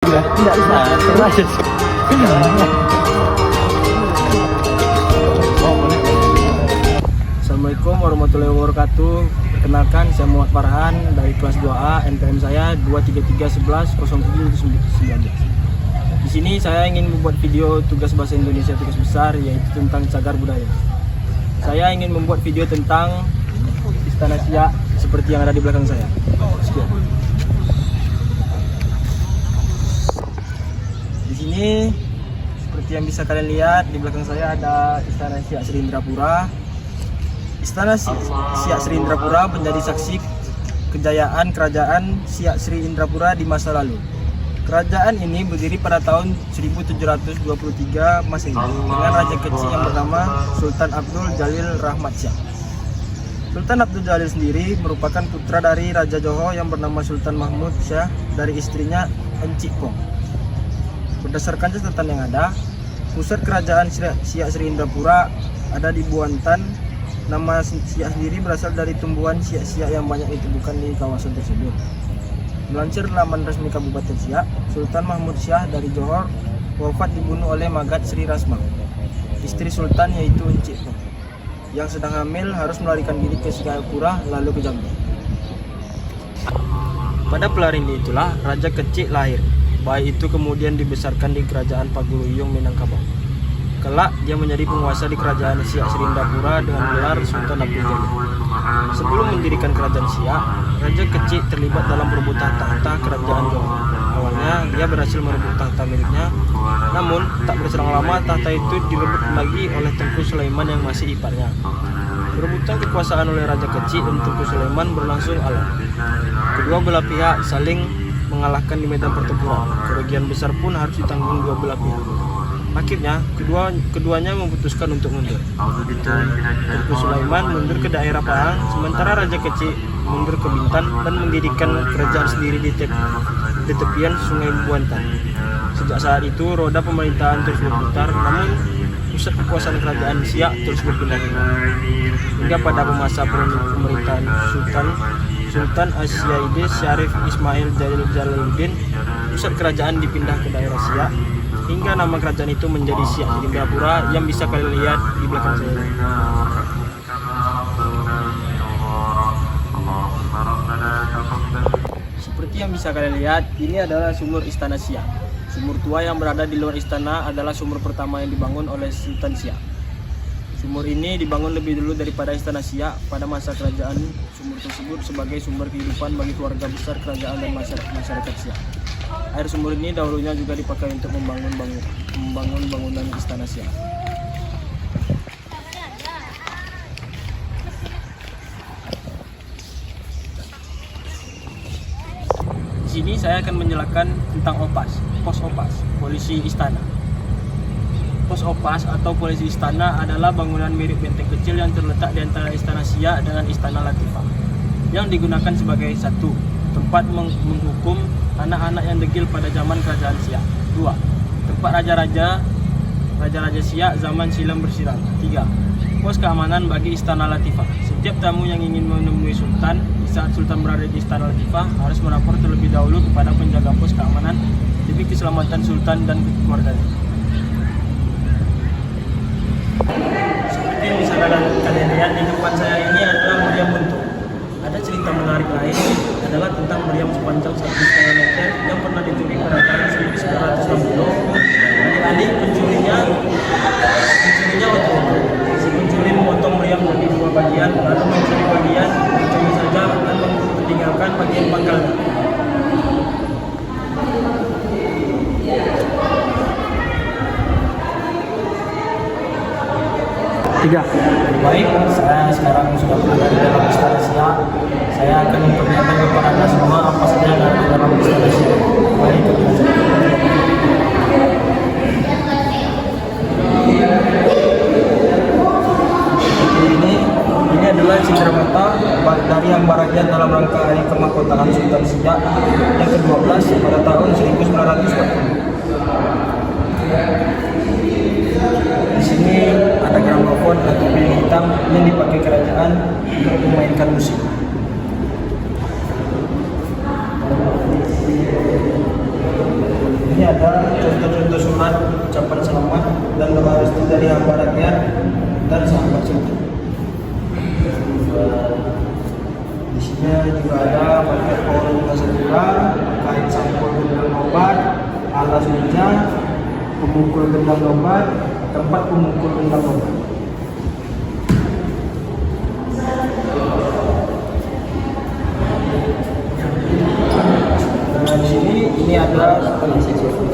ya? Tidak bisa, terasa. Assalamualaikum warahmatullahi wabarakatuh. Perkenalkan, saya Muhammad Farhan dari kelas 2A, NPM saya 233110719. Di sini saya ingin membuat video tugas bahasa Indonesia tugas besar, yaitu tentang cagar budaya. Saya ingin membuat video tentang Istana Siak seperti yang ada di belakang saya. Sekian. Di sini seperti yang bisa kalian lihat di belakang saya ada Istana Siak Sri Indrapura. Istana Siak Sri Indrapura menjadi saksi kejayaan kerajaan Siak Sri Indrapura di masa lalu. Kerajaan ini berdiri pada tahun 1723 Masehi dengan raja kecil yang bernama Sultan Abdul Jalil Rahmat Siak. Sultan Abdul Jalil sendiri merupakan putra dari Raja Johor yang bernama Sultan Mahmud Syah dari istrinya Encik Pong. Berdasarkan catatan yang ada, pusat kerajaan Siak Sri Indrapura ada di Buantan. Nama Siak sendiri berasal dari tumbuhan siak-siak yang banyak ditemukan di kawasan tersebut. Melansir laman resmi Kabupaten Siak, Sultan Mahmud Syah dari Johor wafat dibunuh oleh Magat Sri Rasma, istri Sultan yaitu Encik Pong, yang sedang hamil harus melarikan diri ke Singapura lalu ke Jambi. Pada pelarian itulah Raja Kecik lahir. Bayi itu kemudian dibesarkan di kerajaan Paguyung Minangkabau. Kelak dia menjadi penguasa di kerajaan Siak Sri Indrapura dengan gelar Sultan Abdul Jalil. Sebelum mendirikan kerajaan Siak, Raja Kecik terlibat dalam perebutan tahta kerajaan Johor. Awalnya dia berhasil merebut tahta miliknya, namun tak berselang lama tahta itu direbut lagi oleh Tengku Sulaiman yang masih iparnya. Perebutan kekuasaan oleh Raja Kecik dan Tengku Sulaiman berlangsung alot. Kedua belah pihak saling mengalahkan di medan pertempuran. Kerugian besar pun harus ditanggung dua belah pihak. Akhirnya keduanya memutuskan untuk mundur. Tengku Sulaiman mundur ke daerah Pahang, sementara Raja Kecik mundur ke Bintan dan mendirikan kerajaan sendiri di tepian Sungai Buantan. Sejak saat itu roda pemerintahan terus berputar, namun pusat kekuasaan kerajaan Siak terus berpindah-pindah. Hingga pada masa pemerintahan Sultan Asyaide Syarif Ismail Jalil Jalaluddin, pusat kerajaan dipindah ke daerah Siak, hingga nama kerajaan itu menjadi Siak Sri Indrapura yang bisa kalian lihat di belakang saya. Seperti yang bisa kalian lihat, ini adalah sumur Istana Siak. Sumur tua yang berada di luar istana adalah sumur pertama yang dibangun oleh Sultan Siak. Sumur ini dibangun lebih dulu daripada Istana Siak. Pada masa kerajaan, sumur tersebut sebagai sumber kehidupan bagi keluarga besar kerajaan dan masyarakat Siak. Air sumur ini dahulunya juga dipakai untuk membangun bangunan Istana Siak. Di sini saya akan menjelaskan tentang pos Opas, polisi istana. Pos Opas atau polisi istana adalah bangunan mirip benteng kecil yang terletak di antara Istana Siak dengan Istana Latifah, yang digunakan sebagai satu tempat menghukum anak-anak yang degil pada zaman kerajaan Siak. 2. Tempat raja-raja Siak zaman silam bersiram. 3. Pos keamanan bagi Istana Latifah. Setiap tamu yang ingin menemui Sultan saat Sultan berada di Istana Latifah harus melapor terlebih dahulu kepada penjaga pos keamanan demi keselamatan Sultan dan keluarganya. Seperti yang bisa kalian lihat di depan saya ini adalah meriam bentuk. Ada cerita menarik lain adalah tentang meriam sepanjang 1,5 meter yang pernah dicuri pada tahun 1960. Adik-adik pencurinya waktu itu. Si pencuri memotong meriam menjadi dua bagian, lalu mencuri bagian mencuri saja dan meninggalkan bagian pangkalnya. Tiga. Baik, saya sekarang sudah berada di dalam Istana Siak. Saya akan memperlihatkan kepada Anda semua apa saja yang ada di dalam Istana Siak. Baik, ini adalah cenderamata dari yang baragian dalam rangka hari kemahkotaan Sultan Siak yang ke-12 pada tahun 1940. Di sini ada gramofon atau piring hitam yang dipakai kerajaan untuk memainkan musik. sini ada contoh-contoh surat ucapan selamat dan doa restu dari hamba rakyat dan sahabat sultan. Di sini juga ada paket pohon bunga sakura, kait sampul gendang obat, alas meja, pemukul gendang obat, tempat pemukul gendang obat. Nah, di sini ini ada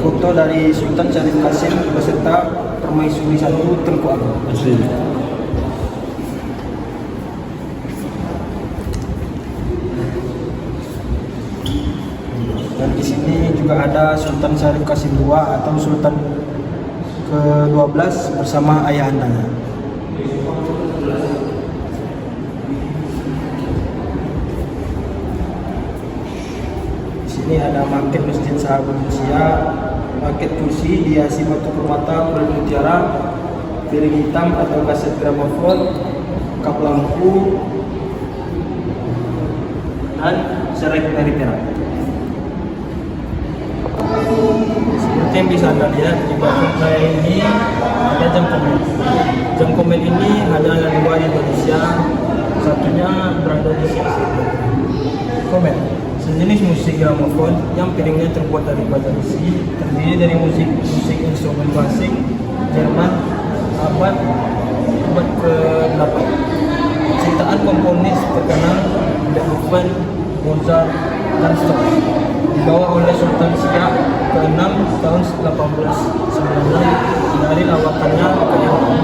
foto dari Sultan Syarif Qasim beserta Permaisuri 1 Tengku Agung. Dan di sini juga ada Sultan Syarif Qasim II atau Sultan ke-12 bersama ayahandanya. Ini ada maket Masjid Sahabat Manusia, maket kursi dihiasi batu permata kulit mutiara, piring hitam atau kaset gramofon, kap lampu, dan serai dari perak. Seperti yang bisa Anda lihat di belakang saya ini ada jam komen. Jam komen ini hanya ada 2 di Indonesia, satunya berada di sini. Komen. Sejenis musik gramofon yang piringnya terbuat dari baja besi, terdiri dari musik instrumen klasik Jerman abad ke-8. Ciptaan komponis terkenal Beethoven, Mozart, dan Strauss dibawa oleh Sultan Siak ke-6 tahun 1896 dari lawakannya ke Eropa.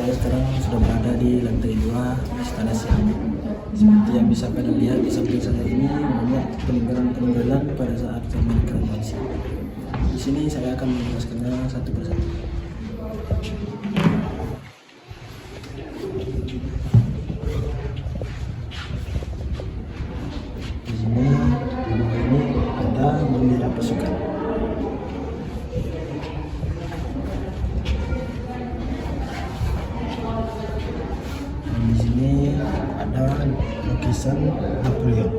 Saya sekarang sudah berada di lantai 2 Istana Siak. Seperti yang bisa kalian lihat di samping saya ini banyak peninggalan-peninggalan pada saat zaman kerajaan Siak. Di sini saya akan menjelaskannya satu persatu. Di sini ada bendera pasukan. Di sini ada lukisan Napoleon.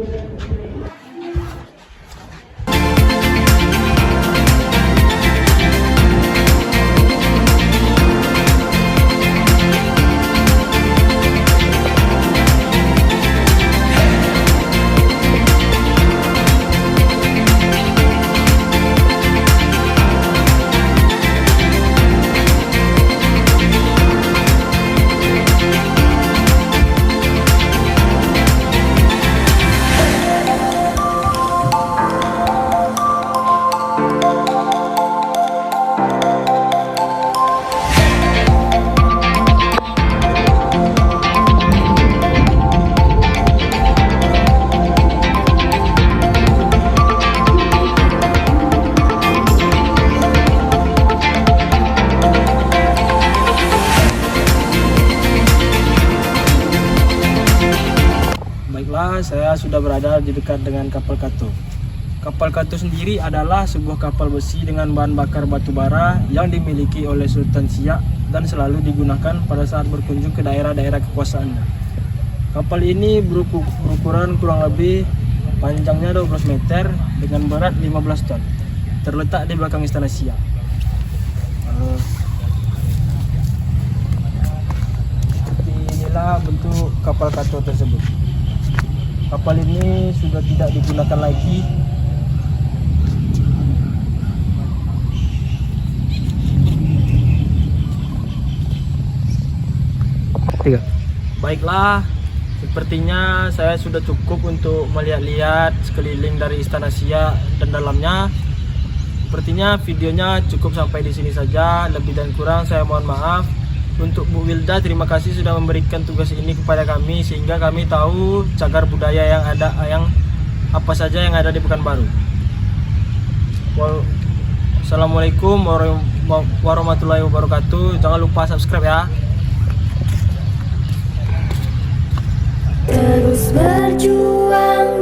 Saya sudah berada di dekat dengan kapal Kato. Kapal Kato sendiri adalah sebuah kapal besi dengan bahan bakar batu bara yang dimiliki oleh Sultan Siak dan selalu digunakan pada saat berkunjung ke daerah-daerah kekuasaannya. Kapal ini berukuran kurang lebih panjangnya 12 meter dengan berat 15 ton. Terletak di belakang Istana Siak. Seperti inilah bentuk kapal Kato tersebut. Kapal ini sudah tidak digunakan lagi. Baiklah, sepertinya saya sudah cukup untuk melihat-lihat sekeliling dari Istana Siak dan dalamnya. Sepertinya videonya cukup sampai di sini saja. Lebih dan kurang saya mohon maaf. Untuk Bu Wilda, terima kasih sudah memberikan tugas ini kepada kami sehingga kami tahu cagar budaya yang ada, yang apa saja yang ada di Pekanbaru. Assalamualaikum warahmatullahi wabarakatuh. Jangan lupa subscribe ya. Terus berjuang